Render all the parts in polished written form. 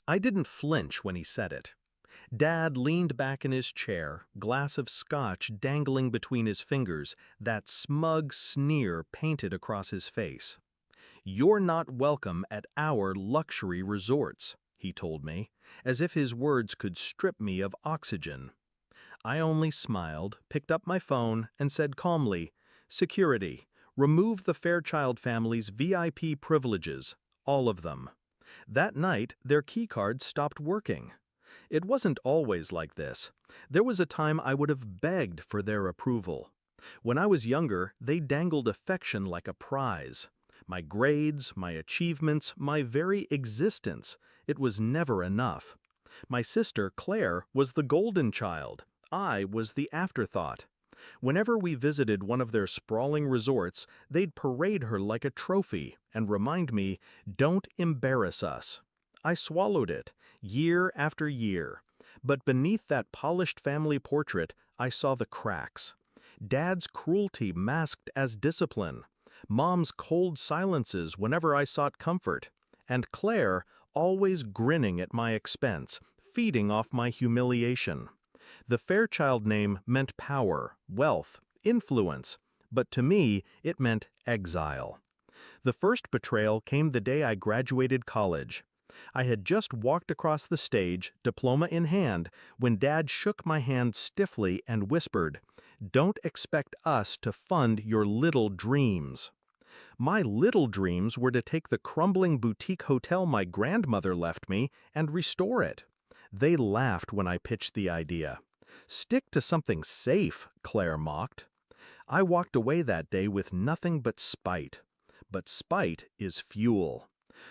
I didn't flinch when he said it. Dad leaned back in his chair, glass of scotch dangling between his fingers, that smug sneer painted across his face. "You're not welcome at our luxury resorts," he told me, as if his words could strip me of oxygen. I only smiled, picked up my phone, and said calmly, "Security, remove the Fairchild family's VIP privileges, all of them." That night, their keycards stopped working. It wasn't always like this. There was a time I would have begged for their approval. When I was younger, they dangled affection like a prize. My grades, my achievements, my very existence. It was never enough. My sister, Claire, was the golden child. I was the afterthought. Whenever we visited one of their sprawling resorts, they'd parade her like a trophy and remind me, "Don't embarrass us." I swallowed it, year after year. But beneath that polished family portrait, I saw the cracks. Dad's cruelty masked as discipline. Mom's cold silences whenever I sought comfort. And Claire always grinning at my expense, feeding off my humiliation. The Fairchild name meant power, wealth, influence, but to me it meant exile. The first betrayal came the day I graduated college. I had just walked across the stage, diploma in hand, when Dad shook my hand stiffly and whispered, "Don't expect us to fund your little dreams." My little dreams were to take the crumbling boutique hotel my grandmother left me and restore it. They laughed when I pitched the idea. "Stick to something safe," Claire mocked. I walked away that day with nothing but spite. But spite is fuel.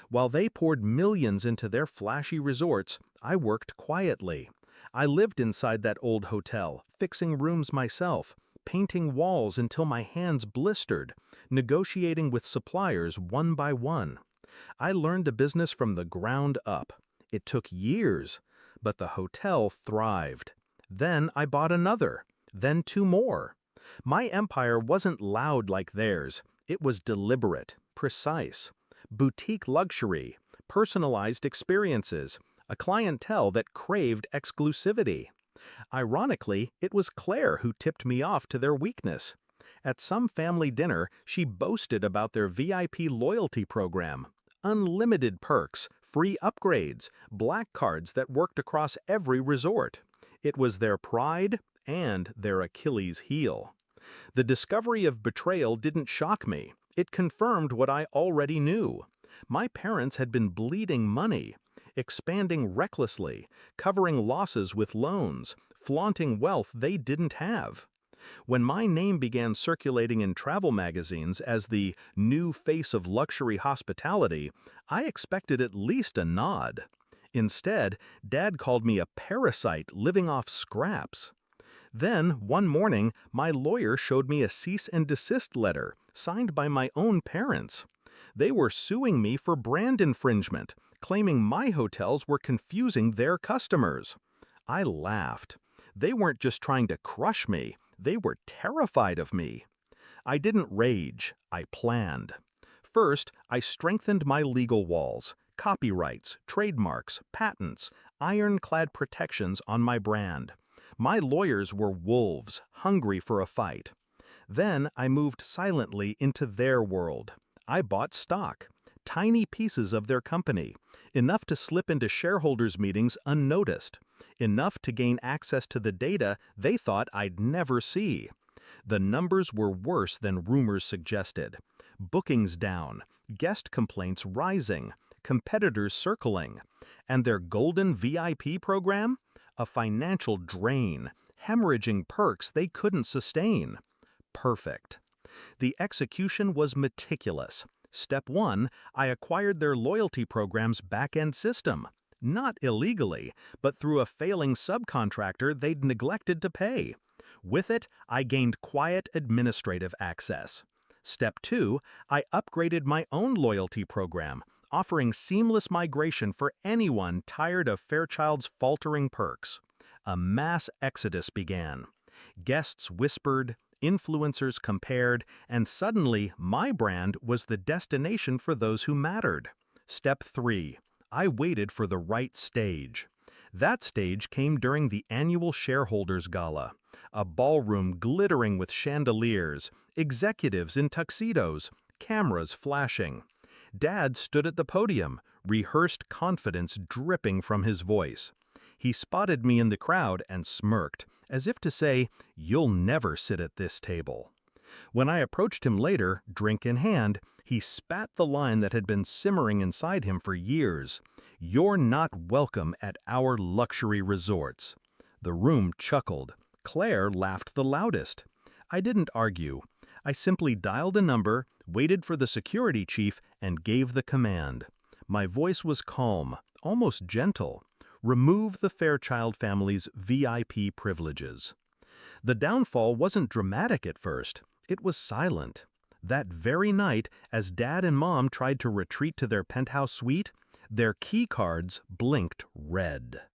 While they poured millions into their flashy resorts, I worked quietly. I lived inside that old hotel, fixing rooms myself, painting walls until my hands blistered, negotiating with suppliers one by one. I learned the business from the ground up. It took years, but the hotel thrived. Then I bought another, then two more. My empire wasn't loud like theirs. It was deliberate, precise. Boutique luxury, personalized experiences, a clientele that craved exclusivity. Ironically, it was Claire who tipped me off to their weakness. At some family dinner, she boasted about their VIP loyalty program. Unlimited perks, free upgrades, black cards that worked across every resort. It was their pride and their Achilles heel. The discovery of betrayal didn't shock me. It confirmed what I already knew. My parents had been bleeding money, expanding recklessly, covering losses with loans, flaunting wealth they didn't have. When my name began circulating in travel magazines as the new face of luxury hospitality, I expected at least a nod. Instead, Dad called me a parasite living off scraps. Then, one morning, my lawyer showed me a cease and desist letter signed by my own parents. They were suing me for brand infringement, claiming my hotels were confusing their customers. I laughed. They weren't just trying to crush me, they were terrified of me. I didn't rage, I planned. First, I strengthened my legal walls, copyrights, trademarks, patents, ironclad protections on my brand. My lawyers were wolves, hungry for a fight. Then I moved silently into their world. I bought stock, tiny pieces of their company, enough to slip into shareholders' meetings unnoticed, enough to gain access to the data they thought I'd never see. The numbers were worse than rumors suggested. Bookings down, guest complaints rising, competitors circling, and their golden VIP program? A financial drain, hemorrhaging perks they couldn't sustain. Perfect. The execution was meticulous. Step 1, I acquired their loyalty program's back-end system. Not illegally, but through a failing subcontractor they'd neglected to pay. With it, I gained quiet administrative access. Step 2, I upgraded my own loyalty program, offering seamless migration for anyone tired of Fairchild's faltering perks. A mass exodus began. Guests whispered, influencers compared, and suddenly my brand was the destination for those who mattered. Step 3, I waited for the right stage. That stage came during the annual shareholders gala, a ballroom glittering with chandeliers, executives in tuxedos, cameras flashing. Dad stood at the podium, rehearsed confidence dripping from his voice. He spotted me in the crowd and smirked, as if to say, "You'll never sit at this table." When I approached him later, drink in hand, he spat the line that had been simmering inside him for years. "You're not welcome at our luxury resorts." The room chuckled. Claire laughed the loudest. I didn't argue. I simply dialed a number, waited for the security chief, and gave the command. My voice was calm, almost gentle. Remove the Fairchild family's VIP privileges. The downfall wasn't dramatic at first. It was silent. That very night, as Dad and Mom tried to retreat to their penthouse suite, their key cards blinked red.